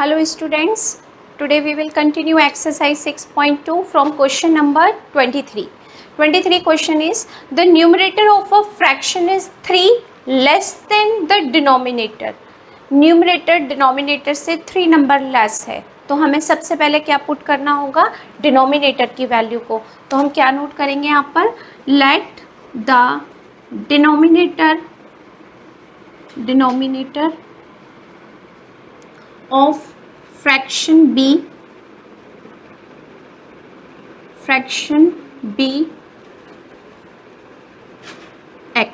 Hello students, today we will continue exercise 6.2 from question number 23. 23 question is, the numerator of a fraction is 3 less than the denominator. Numerator denominator से 3 number less है, तो हमें सबसे पहले क्या put करना होगा, डिनोमिनेटर की वैल्यू को. तो हम क्या नोट करेंगे यहाँ पर, let the denominator of fraction b x.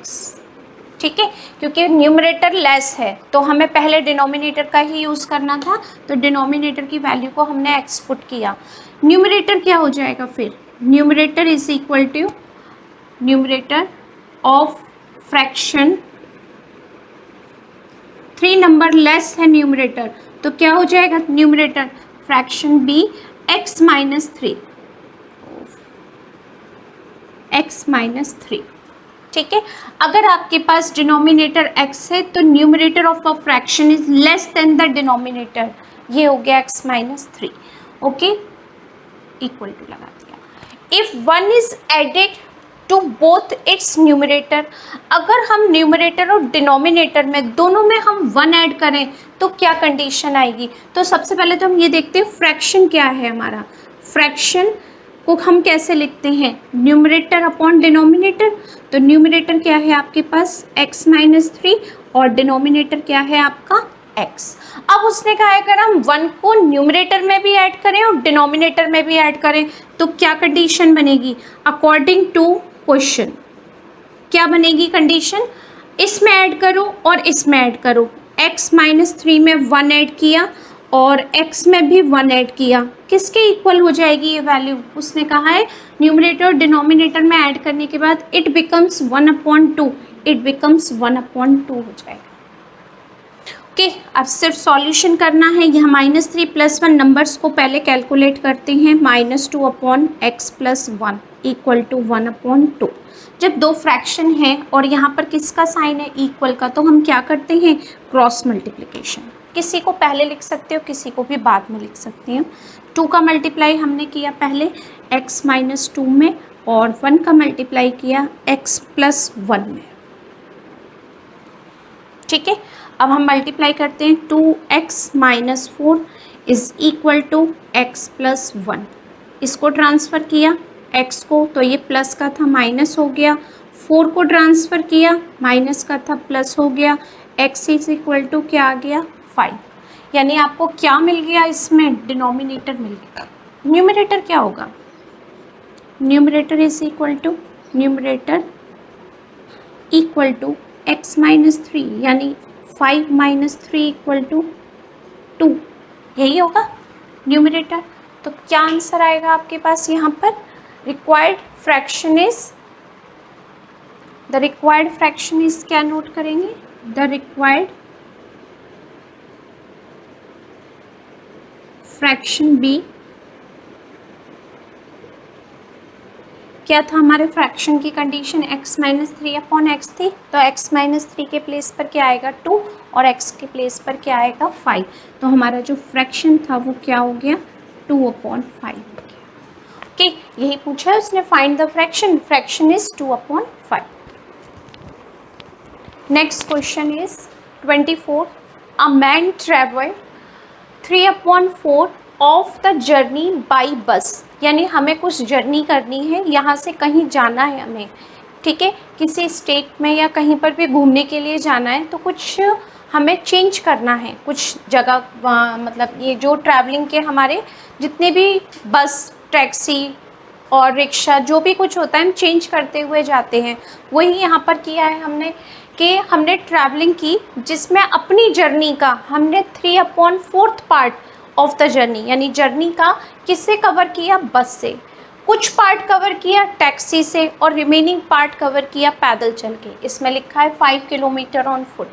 ठीक है, क्योंकि न्यूमरेटर लेस है तो हमें पहले डिनोमिनेटर का ही यूज़ करना था, तो डिनोमिनेटर की वैल्यू को हमने x पुट किया. न्यूमरेटर क्या हो जाएगा फिर, numerator is equal to numerator of fraction 3 number less है न्यूमरेटर, तो क्या हो जाएगा numerator, fraction b x minus 3. ठीक है, अगर आपके पास डिनोमिनेटर x है तो numerator of a fraction is less than the denominator, ये हो गया x minus 3. Okay, equal to लगा दिया. If 1 is added to both its numerator, अगर हम न्यूमरेटर और डिनोमिनेटर में दोनों में हम 1 ऐड करें तो क्या कंडीशन आएगी. तो सबसे पहले तो हम ये देखते हैं फ्रैक्शन क्या है हमारा. फ्रैक्शन को हम कैसे लिखते हैं, न्यूमरेटर अपॉन डिनोमिनेटर. तो न्यूमरेटर क्या है आपके पास x माइनस 3 और डिनोमिनेटर क्या है आपका x. अब उसने कहा है अगर हम 1 को न्यूमरेटर में भी ऐड करें और डिनोमिनेटर में भी ऐड करें तो क्या कंडीशन बनेगी, अकॉर्डिंग टू क्वेश्चन क्या बनेगी कंडीशन, इसमें ऐड करो और इसमें ऐड करो. x माइनस 3 में 1 ऐड किया और x में भी 1 ऐड किया, किसके इक्वल हो जाएगी ये वैल्यू. उसने कहा है न्यूमरेटर और डिनोमिनेटर में ऐड करने के बाद इट बिकम्स 1/2, इट बिकम्स 1/2 हो जाएगा. ओके, अब सिर्फ सॉल्यूशन करना है. यहाँ -3 + 1 नंबर्स को पहले कैलकुलेट करते हैं. -2/x + 1 equal to 1/2. जब दो फ्रैक्शन है और यहाँ पर किसका साइन है, इक्वल का, तो हम क्या करते हैं, क्रॉस मल्टीप्लिकेशन. किसी को पहले लिख सकते हो, किसी को भी बाद में लिख सकते हो. 2 का मल्टीप्लाई हमने किया पहले x माइनस 2 में और 1 का मल्टीप्लाई किया x + 1 में. ठीक है, अब हम मल्टीप्लाई करते हैं. 2x minus 4 is equal to x + 1. इसको ट्रांसफ़र किया x को, तो ये प्लस का था माइनस हो गया. 4 को ट्रांसफ़र किया, माइनस का था प्लस हो गया. x इज इक्वल टू क्या आ गया, 5. यानी आपको क्या मिल गया, इसमें डिनोमिनेटर मिल गया. न्यूमरेटर क्या होगा, numerator is equal to numerator equal to x minus 3, यानी 5 माइनस 3 इक्वल टू 2, यही होगा न्यूमरेटर. तो क्या आंसर आएगा आपके पास यहाँ पर, रिक्वायर्ड फ्रैक्शन इज क्या नोट करेंगे, द रिक्वायर्ड फ्रैक्शन b क्या था हमारे फ्रैक्शन की कंडीशन, x माइनस 3/x थी, तो x माइनस 3 के प्लेस पर क्या आएगा 2 और x के प्लेस पर क्या आएगा 5. तो हमारा जो फ्रैक्शन था वो क्या हो गया, 2/5. ओके, यही पूछा है उसने, find the fraction is 2/5. Next question is 24. A man travel 3/4 of the journey by bus, यानी हमें कुछ जर्नी करनी है, यहाँ से कहीं जाना है हमें. ठीक है, किसी स्टेट में या कहीं पर भी घूमने के लिए जाना है, तो कुछ हमें चेंज करना है कुछ जगह. मतलब ये जो ट्रैवलिंग के हमारे जितने भी बस, टैक्सी और रिक्शा जो भी कुछ होता है, हम चेंज करते हुए जाते हैं. वही यहाँ पर किया है हमने कि हमने ट्रैवलिंग की जिसमें अपनी जर्नी का हमने 3/4 पार्ट ऑफ द जर्नी, यानी जर्नी का किससे कवर किया, बस से. कुछ पार्ट कवर किया टैक्सी से और रिमेनिंग पार्ट कवर किया पैदल चल के. इसमें लिखा है 5 किलोमीटर ऑन फुट.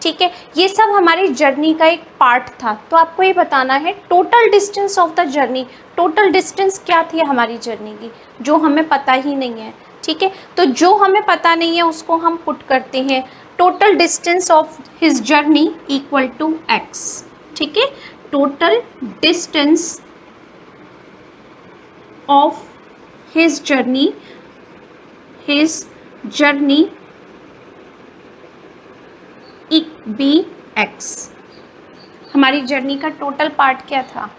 ठीक है, ये सब हमारी जर्नी का एक पार्ट था. तो आपको ये बताना है total distance of the journey. Total distance क्या थी हमारी जर्नी की, जो हमें पता ही नहीं है. ठीक है, तो जो हमें पता नहीं है उसको हम पुट करते हैं. Total distance of his journey equal to x. ठीक है, total distance of his journey be x। हमारी जर्नी का टोटल पार्ट क्या था,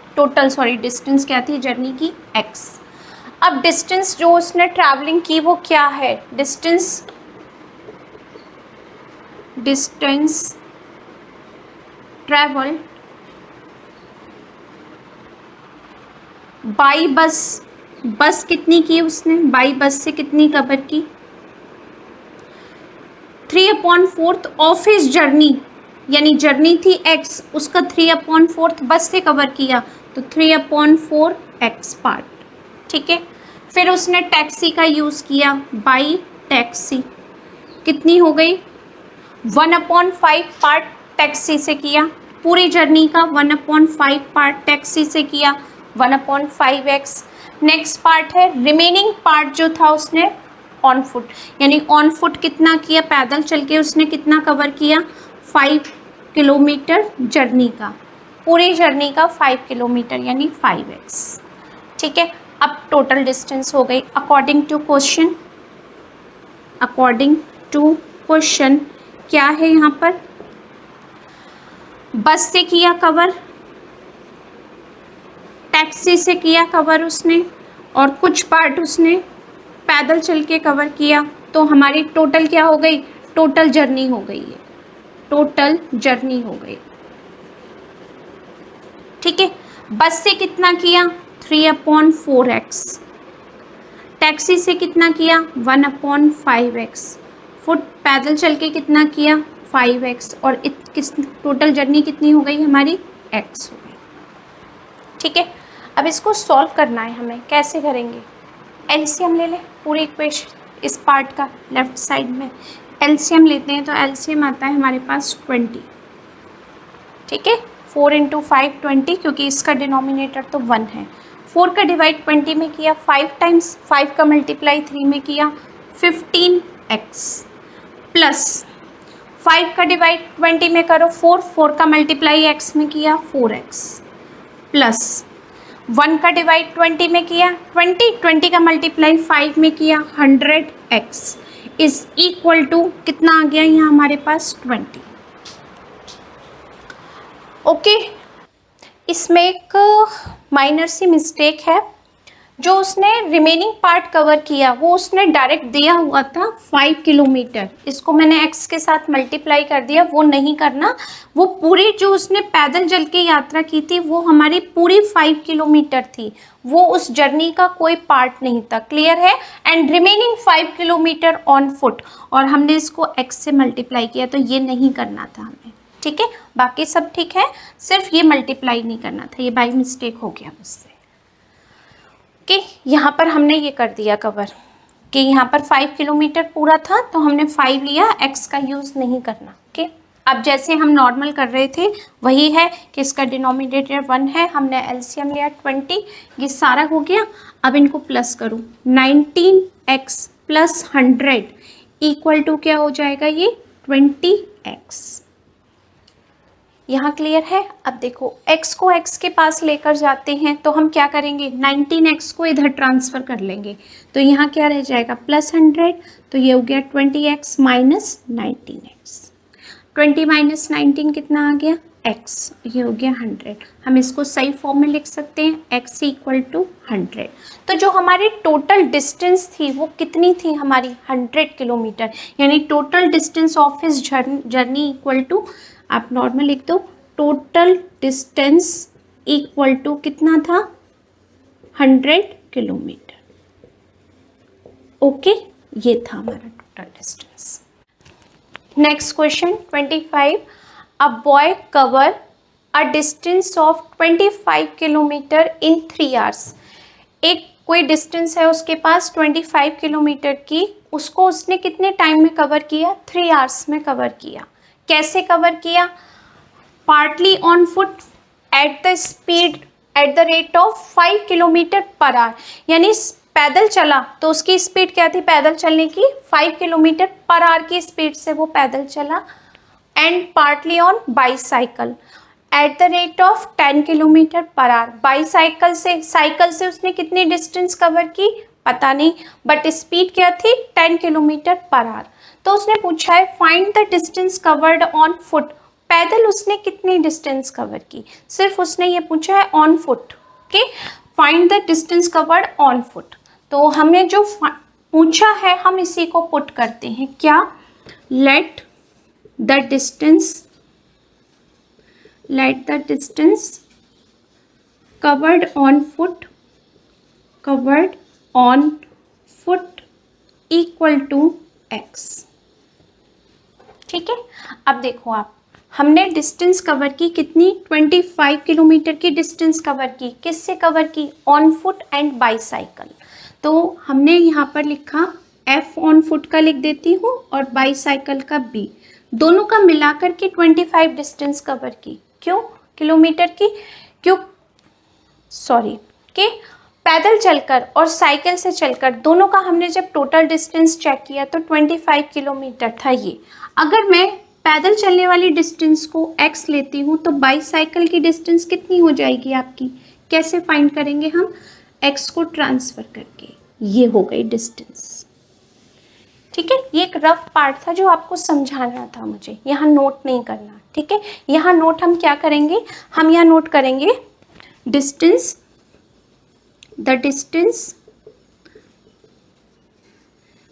डिस्टेंस क्या थी जर्नी की, x। अब डिस्टेंस जो उसने ट्रैवलिंग की वो क्या है, डिस्टेंस ट्रैवल बाई बस कितनी की उसने, बाई बस से कितनी कवर की, 3/4 ऑफ हिज जर्नी, यानी जर्नी थी x, उसका 3/4 बस से कवर किया, तो 3/4 x पार्ट। ठीक है, फिर उसने टैक्सी का यूज़ किया, बाई टैक्सी कितनी हो गई, 1/5 पार्ट टैक्सी से किया, पूरी जर्नी का 1/5 पार्ट टैक्सी से किया, 1/5x। नेक्स्ट पार्ट है रिमेनिंग पार्ट जो था उसने ऑन फुट, यानी ऑन फुट कितना किया, पैदल चल के उसने कितना कवर किया, 5 किलोमीटर जर्नी का, पूरी जर्नी का 5 किलोमीटर यानी 5x। ठीक है, अब टोटल डिस्टेंस हो गई अकॉर्डिंग टू क्वेश्चन क्या है यहाँ पर, बस से किया कवर, टैक्सी से किया कवर उसने, और कुछ पार्ट उसने पैदल चल के कवर किया, तो हमारी टोटल क्या हो गई, टोटल जर्नी हो गई है, टोटल जर्नी हो गई। ठीक है, बस से कितना किया, 3/4x, टैक्सी से कितना किया, 1/5x, फुट पैदल चल के कितना किया, 5x, और किस टोटल जर्नी कितनी हो गई हमारी, x हो गई। ठीक है, अब इसको सॉल्व करना है हमें, कैसे करेंगे, एलसीएम ले लें पूरे इक्वेशन, इस पार्ट का लेफ्ट साइड में एलसीएम लेते हैं, तो एलसीएम आता है हमारे पास 20। ठीक है, 4 × 5 20, क्योंकि इसका डिनोमिनेटर तो 1 है, 4 का डिवाइड 20 में किया, 5 टाइम्स 5 का मल्टीप्लाई 3 में किया, 15x, प्लस 5 का डिवाइड 20 में करो 4 का मल्टीप्लाई x में किया 4x, प्लस 1 का डिवाइड 20 में किया 20 का मल्टीप्लाई 5 में किया 100x, इज इक्वल टू कितना आ गया यहाँ हमारे पास 20। ओके, इसमें एक माइनर सी मिस्टेक है, जो उसने रिमेनिंग पार्ट कवर किया वो उसने डायरेक्ट दिया हुआ था 5 किलोमीटर, इसको मैंने x के साथ मल्टीप्लाई कर दिया, वो नहीं करना, वो पूरी जो उसने पैदल चल के यात्रा की थी वो हमारी पूरी 5 किलोमीटर थी, वो उस जर्नी का कोई पार्ट नहीं था, क्लियर है। And remaining 5 kilometre on foot, और हमने इसको x से मल्टीप्लाई किया, तो ये नहीं करना था हमें। ठीक है, बाकी सब ठीक है, सिर्फ ये मल्टीप्लाई नहीं करना था, ये बाई मिस्टेक हो गया मुझसे। कि यहाँ पर हमने ये कर दिया कवर, कि यहाँ पर 5 किलोमीटर पूरा था तो हमने 5 लिया, x का यूज़ नहीं करना। ओके, अब जैसे हम नॉर्मल कर रहे थे वही है कि इसका डिनोमिनेटर 1 है, हमने एलसीएम लिया 20, ये सारा हो गया। अब इनको प्लस करूँ, 19x प्लस 100 इक्वल टू क्या हो जाएगा, ये 20x। यहाँ क्लियर है। अब देखो x को x के पास लेकर जाते हैं तो हम क्या करेंगे, 19x को इधर ट्रांसफ़र कर लेंगे, तो यहाँ क्या रह जाएगा प्लस 100, तो ये हो गया 20x माइनस 19x, 20 माइनस 19 कितना आ गया x, ये हो गया 100। हम इसको सही फॉर्म में लिख सकते हैं, x इक्वल टू 100। तो जो हमारी टोटल डिस्टेंस थी वो कितनी थी हमारी 100 किलोमीटर, यानी total distance of his journey equal to, आप नॉर्मल लिख दो, टोटल डिस्टेंस इक्वल टू कितना था 100 किलोमीटर। ओके, ये था हमारा total distance. Next question 25, a boy cover a distance of 25 kilometre in 3 hours. एक कोई डिस्टेंस है उसके पास 25 किलोमीटर की, उसको उसने कितने टाइम में कवर किया, 3 आवर्स में कवर किया। कैसे कवर किया, partly on foot at the rate of 5 kilometre per hour, यानी पैदल चला तो उसकी स्पीड क्या थी पैदल चलने की, 5 किलोमीटर पर आवर की स्पीड से वो पैदल चला। And partly on bicycle, at the rate of 10 kilometre per hour. Bicycle से, साइकिल से उसने कितनी डिस्टेंस कवर की पता नहीं, बट स्पीड क्या थी 10 किलोमीटर पर आवर। तो उसने पूछा है find the distance covered on foot. पैदल उसने कितनी डिस्टेंस कवर की, सिर्फ उसने ये पूछा है on foot. Okay, find the distance covered on foot. तो हमें जो पूछा है हम इसी को पुट करते हैं, क्या, let the distance covered on foot equal to x। ठीक है, अब देखो आप, हमने डिस्टेंस कवर की कितनी, 25 किलोमीटर की डिस्टेंस कवर की, किससे कवर की, ऑन फुट एंड बाईसाइकिल। तो हमने यहाँ पर लिखा f ऑन फुट का लिख देती हूँ और बाईसाइकिल का b, दोनों का मिलाकर के 25 डिस्टेंस कवर की। क्यों किलोमीटर की, क्यों सॉरी के पैदल चलकर और साइकिल से चलकर दोनों का हमने जब टोटल डिस्टेंस चेक किया तो 25 किलोमीटर था ये। अगर मैं पैदल चलने वाली डिस्टेंस को x लेती हूँ तो बाईसाइकिल की डिस्टेंस कितनी हो जाएगी आपकी, कैसे फाइंड करेंगे हम, x को ट्रांसफ़र करके, ये हो गई डिस्टेंस। ठीक है, ये एक रफ पार्ट था जो आपको समझाना था मुझे, यहाँ नोट नहीं करना। ठीक है, यहाँ नोट हम क्या करेंगे, हम यहाँ नोट करेंगे distance, the distance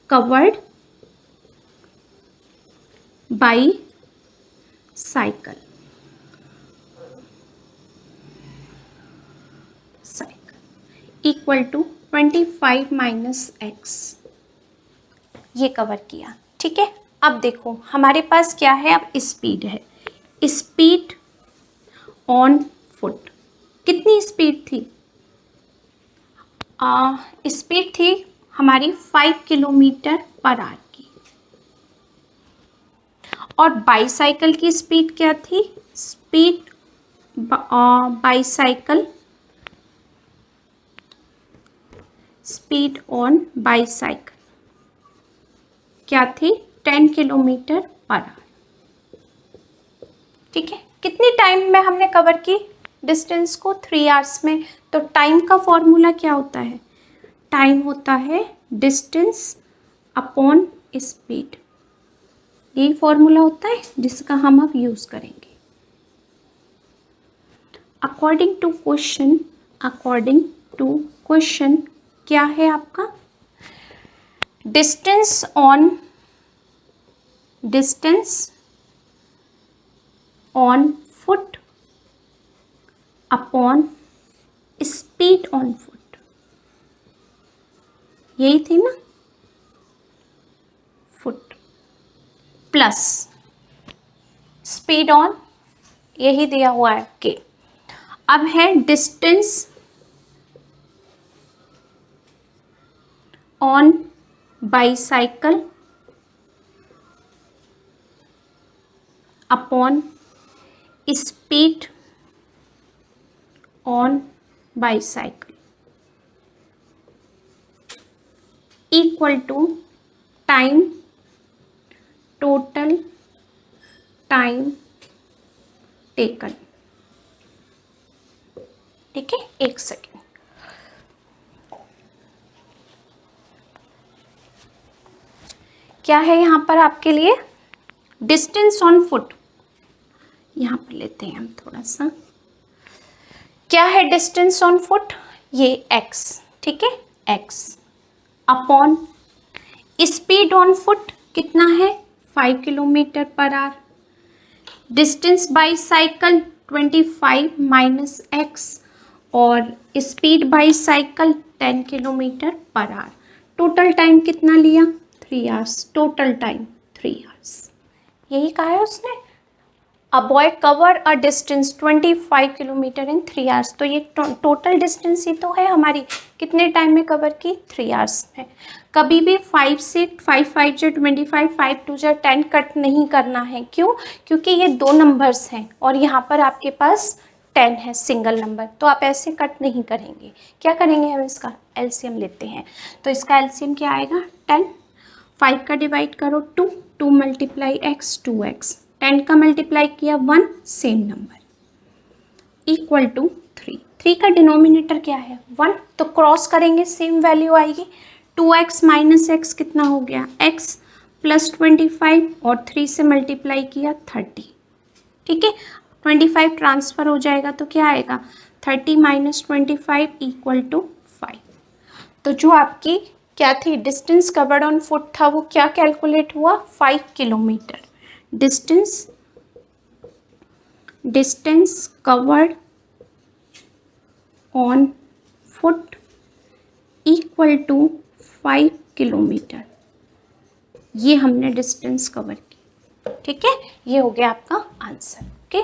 covered by cycle, equal to 25 minus x, ये कवर किया। ठीक है, अब देखो हमारे पास क्या है, अब स्पीड है, स्पीड ऑन फुट, कितनी स्पीड थी, स्पीड थी हमारी 5 किलोमीटर पर आवर की, और बाईसाइकिल की स्पीड क्या थी, speed bicycle, speed on bicycle क्या थी, 10 किलोमीटर पर आवर। ठीक है, कितनी टाइम में हमने कवर की डिस्टेंस को, 3 आवर्स में। तो टाइम का फॉर्मूला क्या होता है, टाइम होता है डिस्टेंस अपॉन स्पीड, यही फॉर्मूला होता है जिसका हम अब यूज़ करेंगे। अकॉर्डिंग टू क्वेश्चन क्या है आपका, distance on foot upon speed on foot, यही थी ना, फुट प्लस स्पीड ऑन, यही दिया हुआ है के। अब है distance on bicycle upon speed on bicycle equal to time, total time taken. ठीक है, एक सेकेंड, क्या है यहाँ पर आपके लिए, डिस्टेंस ऑन फुट, यहाँ पर लेते हैं हम थोड़ा सा, क्या है डिस्टेंस ऑन फुट, ये x, ठीक है, x upon speed on foot कितना है, 5 kilometre per hour, distance by cycle 25 minus x, और speed bye cycle 10 kilometre per hour. Total time कितना लिया, 3 आवर्स, टोटल टाइम 3 आवर्स, यही कहा है उसने। A boy cover a distance 25 kilometre in 3 hours, तो ये टोटल डिस्टेंस ही तो है हमारी, कितने टाइम में कवर की, 3 आवर्स में। कभी भी 5 से 5 5 से 25, 5 2 से 10 कट नहीं करना है, क्यों, क्योंकि ये 2 नंबर्स हैं और यहाँ पर आपके पास 10 है सिंगल नंबर, तो आप ऐसे कट नहीं करेंगे। क्या करेंगे, हम इसका एलसीएम लेते हैं, तो इसका एलसीएम क्या आएगा, 10, 5 का डिवाइड करो 2, 2 मल्टीप्लाई x 2x, 10 का मल्टीप्लाई किया 1, सेम नंबर, इक्वल टू 3। 3 का डिनोमिनेटर क्या है 1, तो क्रॉस करेंगे सेम वैल्यू आएगी। 2x माइनस एक्स कितना हो गया x प्लस 25 और 3 से मल्टीप्लाई किया 30। ठीक है, 25 ट्रांसफ़र हो जाएगा तो क्या आएगा 30 माइनस 25 इक्वल टू 5। तो जो आपकी क्या थी डिस्टेंस कवर्ड ऑन फुट था वो क्या कैलकुलेट हुआ 5 kilometre. Distance covered on foot equal to 5 kilometre, ये हमने डिस्टेंस कवर की। ठीक है, ये हो गया आपका आंसर। ओके।